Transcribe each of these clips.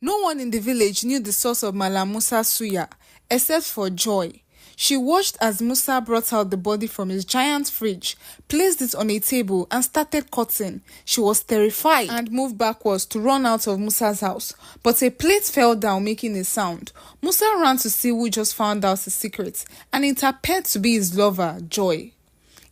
No one in the village knew the source of Malam Musa's suya, except for Joy. She watched as Musa brought out the body from his giant fridge, placed it on a table, and started cutting. She was terrified and moved backwards to run out of Musa's house. But a plate fell down, making a sound. Musa ran to see who just found out his secret, and it appeared to be his lover, Joy.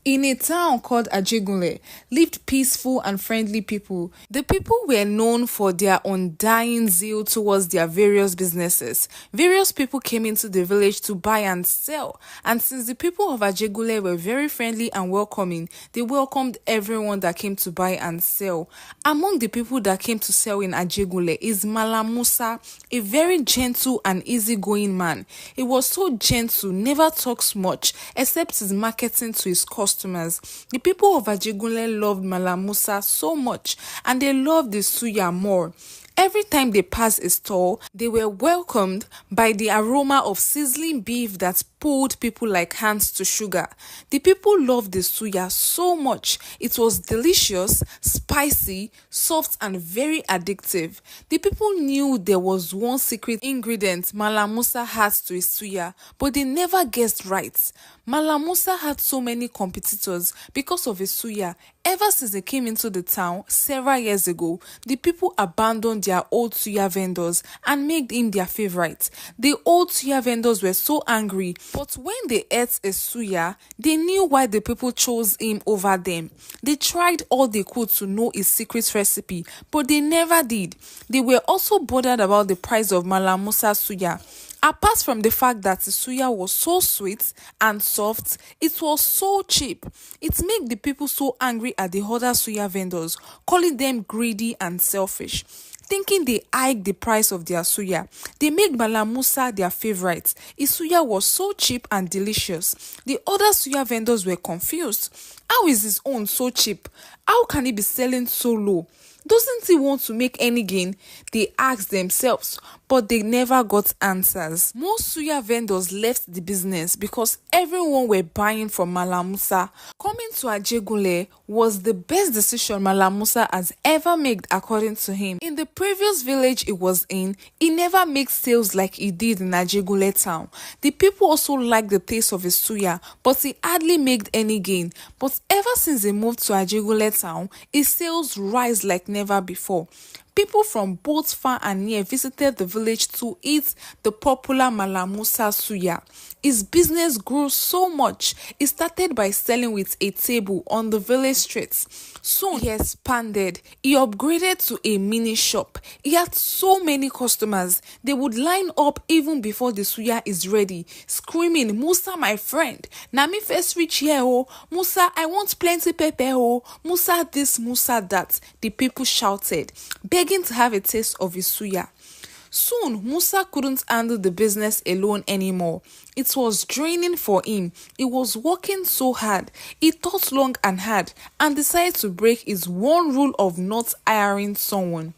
In a town called Ajegunle lived peaceful and friendly people. The people were known for their undying zeal towards their various businesses. Various people came into the village to buy and sell, and since the people of Ajegunle were very friendly and welcoming, they welcomed everyone that came to buy and sell. Among the people that came to sell in Ajegunle is Malam Musa, a very gentle and easygoing man. He was so gentle, never talks much, except his marketing to his customers. The people of Ajegunle loved Malam Musa so much, and they loved the suya more. Every time they passed a stall, they were welcomed by the aroma of sizzling beef that pulled people like hands to sugar. The people loved the suya so much. It was delicious, spicy, soft, and very addictive. The people knew there was one secret ingredient Malam Musa had to his suya, but they never guessed right. Malam Musa had so many competitors because of his suya. Ever since they came into the town several years ago, the people abandoned their old suya vendors and made him their favorite. The old suya vendors were so angry, but when they ate a suya, they knew why the people chose him over them. They tried all they could to know his secret recipe, but they never did. They were also bothered about the price of Malam Musa's suya. Apart from the fact that the suya was so sweet and soft, it was so cheap. It made the people so angry at the other suya vendors, calling them greedy and selfish. Thinking they hiked the price of their suya, they made Malam Musa their favorite. His suya was so cheap and delicious. The other suya vendors were confused. How is his own so cheap? How can he be selling so low? Doesn't he want to make any gain? They asked themselves, but they never got answers. Most suya vendors left the business because everyone were buying from Malam Musa. Coming to Ajegunle was the best decision Malam Musa has ever made, according to him. In the previous village he was in, he never made sales like he did in Ajegunle town. The people also liked the taste of his suya, but he hardly made any gain. But ever since he moved to Ajegunle town, his sales rise like never before. People from both far and near visited the village to eat the popular Malam Musa suya. His business grew so much, he started by selling with a table on the village streets. Soon he expanded. He upgraded to a mini shop. He had so many customers. They would line up even before the suya is ready, screaming, "Musa, my friend, na me first reach here, oh. Musa, I want plenty pepper, oh. Musa this, Musa that." The people shouted, begging to have a taste of his suya. Soon, Musa couldn't handle the business alone anymore. It was draining for him. He was working so hard. He thought long and hard and decided to break his one rule of not hiring someone.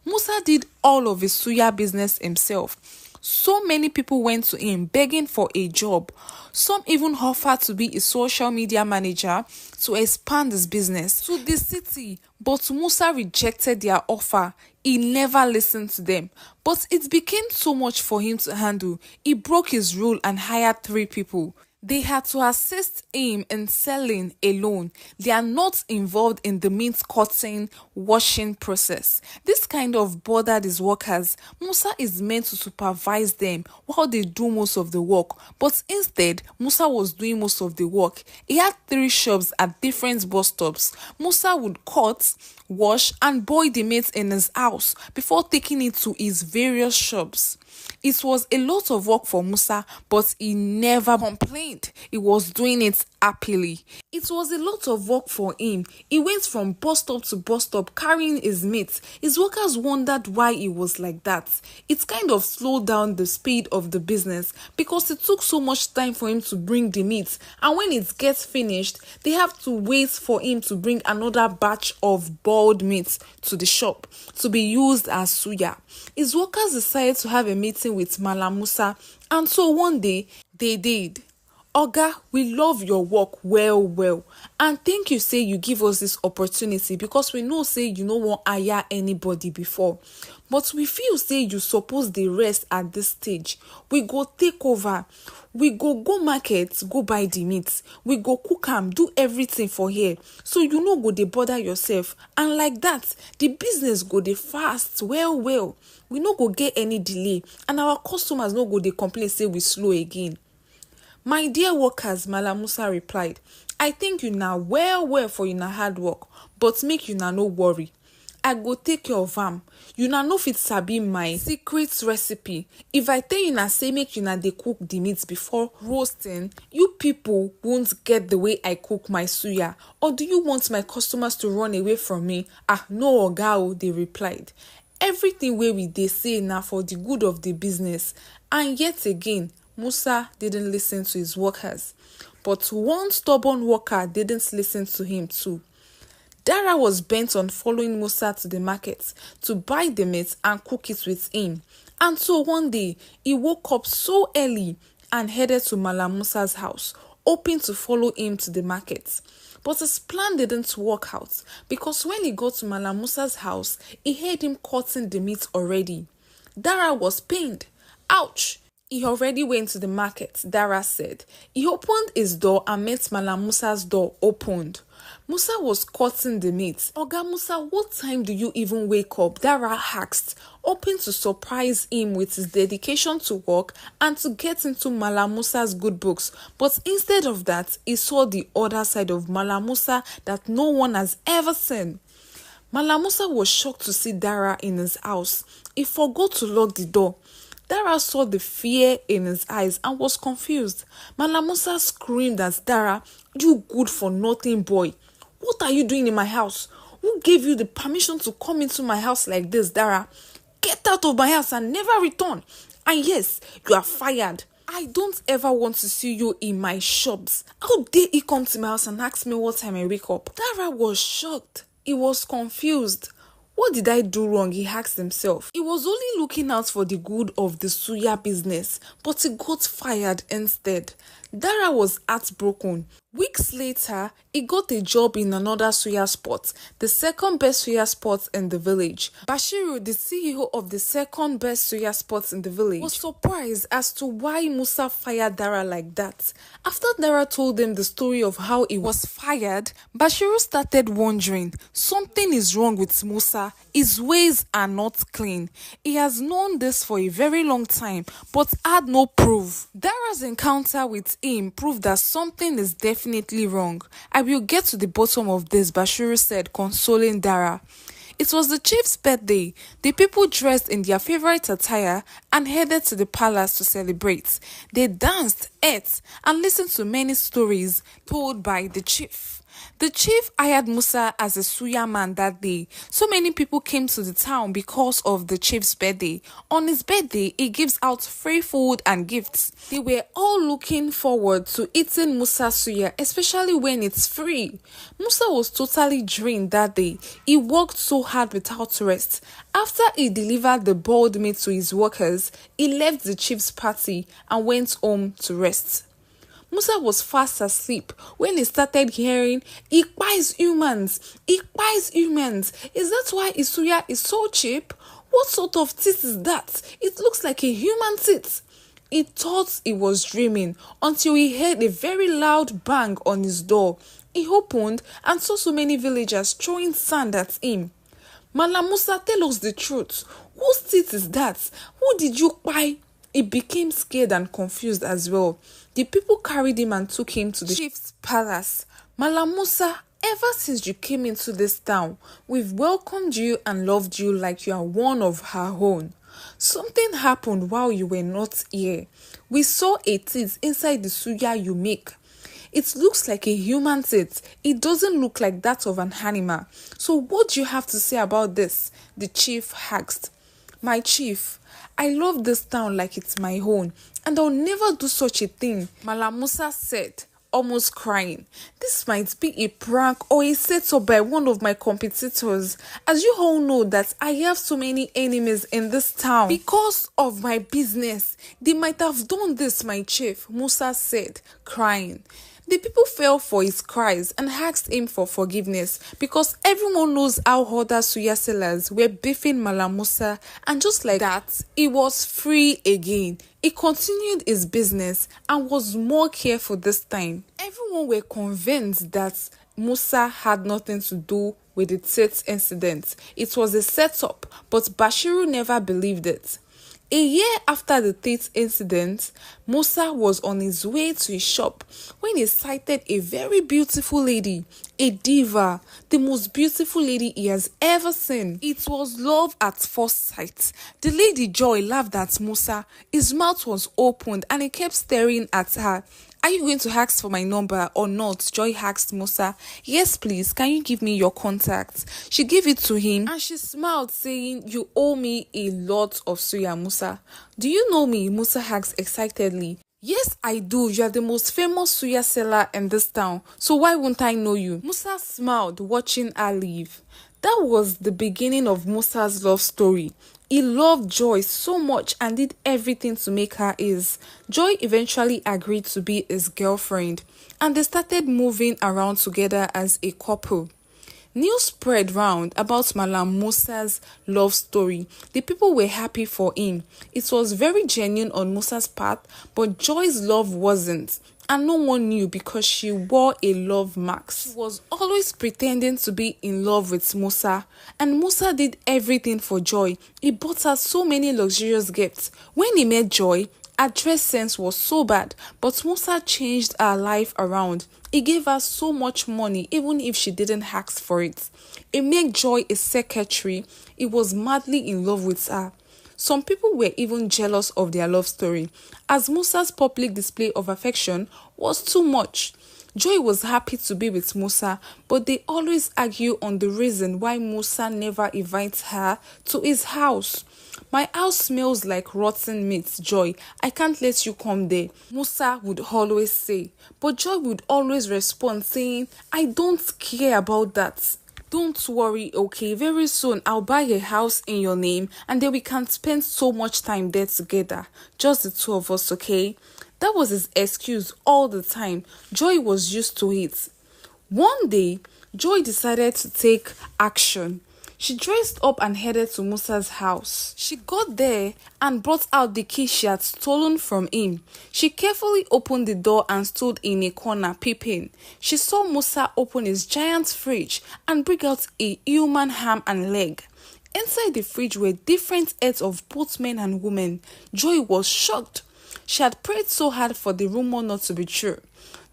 Musa did all of his suya business himself. So many people went to him begging for a job. Some even offered to be a social media manager to expand his business to the city. But Musa rejected their offer. He never listened to them. But it became so much for him to handle. He broke his rule and hired 3 people. They had to assist him in selling alone. They are not involved in the meat cutting, washing process. This kind of bothered his workers. Musa is meant to supervise them while they do most of the work. But instead, Musa was doing most of the work. He had 3 shops at different bus stops. Musa would cut, wash, and boil the meat in his house before taking it to his various shops. It was a lot of work for Musa, but he never complained. He was doing it happily. It was a lot of work for him. He went from bus stop to bus stop carrying his meat. His workers wondered why he was like that. It kind of slowed down the speed of the business because it took so much time for him to bring the meat. And when it gets finished, they have to wait for him to bring another batch of boiled meat to the shop to be used as suya. His workers decided to have a meeting with Malam Musa, and so one day they did. Oga, we love your work well well, and thank you say you give us this opportunity because we know say you no wan hire anybody before, but we feel say you suppose dey rest at this stage. We go take over, we go market go buy the meat, we go cook am, do everything for here, so you no go dey bother yourself, and like that the business go dey fast well well. We no go get any delay, and our customers no go dey complain say we slow again. My dear workers, Malam Musa replied, I thank you now well for una hard work, but make una no worry. I go take care of am. Una no fit sabi my secret recipe. If I tell una say make una dey cook the meat before roasting, you people won't get the way I cook my suya. Or do you want my customers to run away from me? No, oga o, they replied. Everything wey we dey say na for the good of the business. And yet again, Musa didn't listen to his workers. But one stubborn worker didn't listen to him too. Dara was bent on following Musa to the market to buy the meat and cook it with him. And so one day, he woke up so early and headed to Malam Musa's house, hoping to follow him to the market. But his plan didn't work out because when he got to Malam Musa's house, he heard him cutting the meat already. Dara was pained. Ouch! He already went to the market, Dara said. He opened his door and met Malam Musa's door opened. Musa was cutting the meat. Oga Musa, what time do you even wake up? Dara asked, hoping to surprise him with his dedication to work and to get into Malam Musa's good books. But instead of that, he saw the other side of Malam Musa that no one has ever seen. Malam Musa was shocked to see Dara in his house. He forgot to lock the door. Dara saw the fear in his eyes and was confused. Malam Musa screamed at Dara, you good for nothing boy. What are you doing in my house? Who gave you the permission to come into my house like this, Dara? Get out of my house and never return. And yes, you are fired. I don't ever want to see you in my shops. How dare he come to my house and ask me what time I wake up? Dara was shocked. He was confused. What did I do wrong? He asked himself. He was only looking out for the good of the suya business, but he got fired instead. Dara was heartbroken. Weeks later, he got a job in another suya spot, the second best suya spot in the village. Bashiru, the CEO of the second best suya spot in the village, was surprised as to why Musa fired Dara like that. After Dara told them the story of how he was fired, Bashiru started wondering, something is wrong with Musa. His ways are not clean. He has known this for a very long time, but had no proof. Dara's encounter with him proved that something is definitely wrong. I will get to the bottom of this, Bashiru said, consoling Dara. It was the chief's birthday. The people dressed in their favorite attire and headed to the palace to celebrate. They danced, ate, and listened to many stories told by the chief. The chief hired Musa as a suya man that day. So many people came to the town because of the chief's birthday. On his birthday, he gives out free food and gifts. They were all looking forward to eating Musa suya, especially when it's free. Musa was totally drained that day. He worked so hard without rest. After he delivered the boiled meat to his workers, he left the chief's party and went home to rest. Musa was fast asleep when he started hearing, he buys humans. Is that why Isuya is so cheap? What sort of teeth is that? It looks like a human teeth. He thought he was dreaming until he heard a very loud bang on his door. He opened and saw so many villagers throwing sand at him. Malam Musa, tell us the truth. Whose teeth is that? Who did you buy? He became scared and confused as well. The people carried him and took him to the chief's palace. Malam Musa, ever since you came into this town, we've welcomed you and loved you like you are one of our own. Something happened while you were not here. We saw a teeth inside the suya you make. It looks like a human teeth. It doesn't look like that of an animal. So what do you have to say about this? The chief asked. My chief, I love this town like it's my own, and I'll never do such a thing, Malam Musa said, almost crying. This might be a prank or a setup by one of my competitors. As you all know that I have so many enemies in this town. Because of my business, they might have done this, my chief, Musa said, crying. The people fell for his cries and asked him for forgiveness because everyone knows how other suya sellers were beefing Malam Musa, and just like that, he was free again. He continued his business and was more careful this time. Everyone were convinced that Musa had nothing to do with the Meattt incident. It was a setup, but Bashiru never believed it. A year after the Meattt incident, Musa was on his way to his shop when he sighted a very beautiful lady, a diva, the most beautiful lady he has ever seen. It was love at first sight. The lady Joy laughed at Musa. His mouth was opened and he kept staring at her. Are you going to ask for my number or not? Joy asked Musa. Yes, please. Can you give me your contact? She gave it to him and she smiled, saying, you owe me a lot of suya, Musa. Do you know me? Musa asked excitedly. Yes, I do. You are the most famous suya seller in this town. So why won't I know you? Musa smiled, watching her leave. That was the beginning of Musa's love story. He loved Joy so much and did everything to make her his. Joy eventually agreed to be his girlfriend, and they started moving around together as a couple. News spread round about Malam Musa's love story. The people were happy for him. It was very genuine on Musa's part, but Joy's love wasn't. And no one knew because she wore a love mask. She was always pretending to be in love with Musa. And Musa did everything for Joy. He bought her so many luxurious gifts. When he met Joy, her dress sense was so bad, but Musa changed her life around. He gave her so much money even if she didn't ask for it. He made Joy a secretary. He was madly in love with her. Some people were even jealous of their love story, as Musa's public display of affection was too much. Joy was happy to be with Musa, but they always argue on the reason why Musa never invites her to his house. My house smells like rotten meat, Joy. I can't let you come there, Musa would always say. But Joy would always respond saying, I don't care about that. Don't worry, okay? Very soon I'll buy a house in your name and then we can spend so much time there together. Just the two of us, okay? That was his excuse all the time. Joy was used to it. One day, Joy decided to take action. She dressed up and headed to Musa's house. She got there and brought out the key she had stolen from him. She carefully opened the door and stood in a corner peeping. She saw Musa open his giant fridge and bring out a human ham and leg. Inside the fridge were different heads of both men and women. Joy was shocked. She had prayed so hard for the rumor not to be true.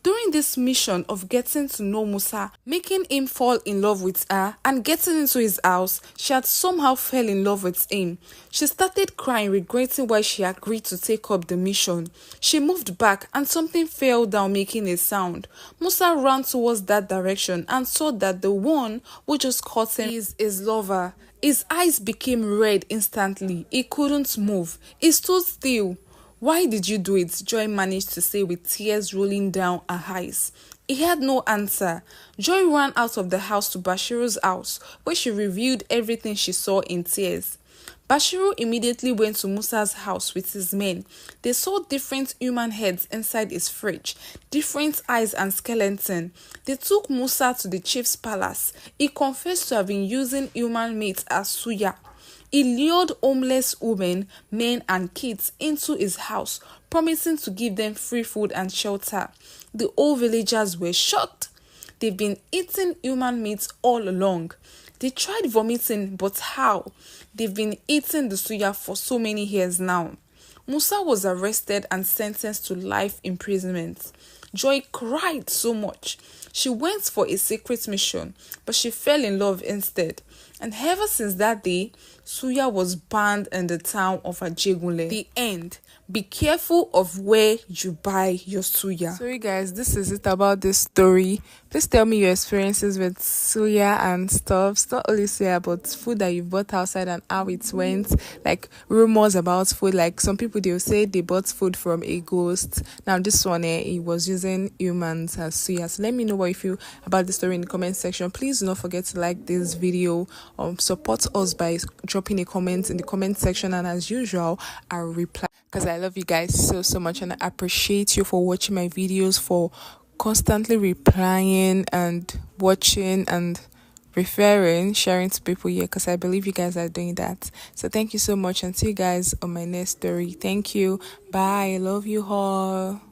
During this mission of getting to know Musa, making him fall in love with her and getting into his house, she had somehow fell in love with him. She started crying, regretting why she agreed to take up the mission. She moved back and something fell down, making a sound. Musa ran towards that direction and saw that the one who just caught him is his lover. His eyes became red instantly. He couldn't move. He stood still. Why did you do it? Joy managed to say with tears rolling down her eyes. He had no answer. Joy ran out of the house to Bashiru's house, where she revealed everything she saw in tears. Bashiru immediately went to Musa's house with his men. They saw different human heads inside his fridge, different eyes and skeleton. They took Musa to the chief's palace. He confessed to have been using human meat as suya. He lured homeless women, men and kids into his house, promising to give them free food and shelter. The old villagers were shocked. They've been eating human meat all along. They tried vomiting, but how? They've been eating the suya for so many years now. Musa was arrested and sentenced to life imprisonment. Joy cried so much. She went for a secret mission, but she fell in love instead. And ever since that day, suya was banned in the town of Ajegunle. The end. Be careful of where you buy your suya. Sorry guys, this is it about this story. Please tell me your experiences with suya and stuff. Not only suya, but food that you've bought outside and how it went. Like rumors about food. Like some people, they'll say they bought food from a ghost. Now this one, it was using using humans as suya. So let me know what you feel about the story in the comment section. Please do not forget to like this video, support us by dropping a comment in the comment section, and as usual I'll reply because I love you guys so much, and I appreciate you for watching my videos, for constantly replying and watching and referring, sharing to people here, because I believe you guys are doing that. So thank you so much, and see you guys on my next story. Thank you. Bye. I love you all.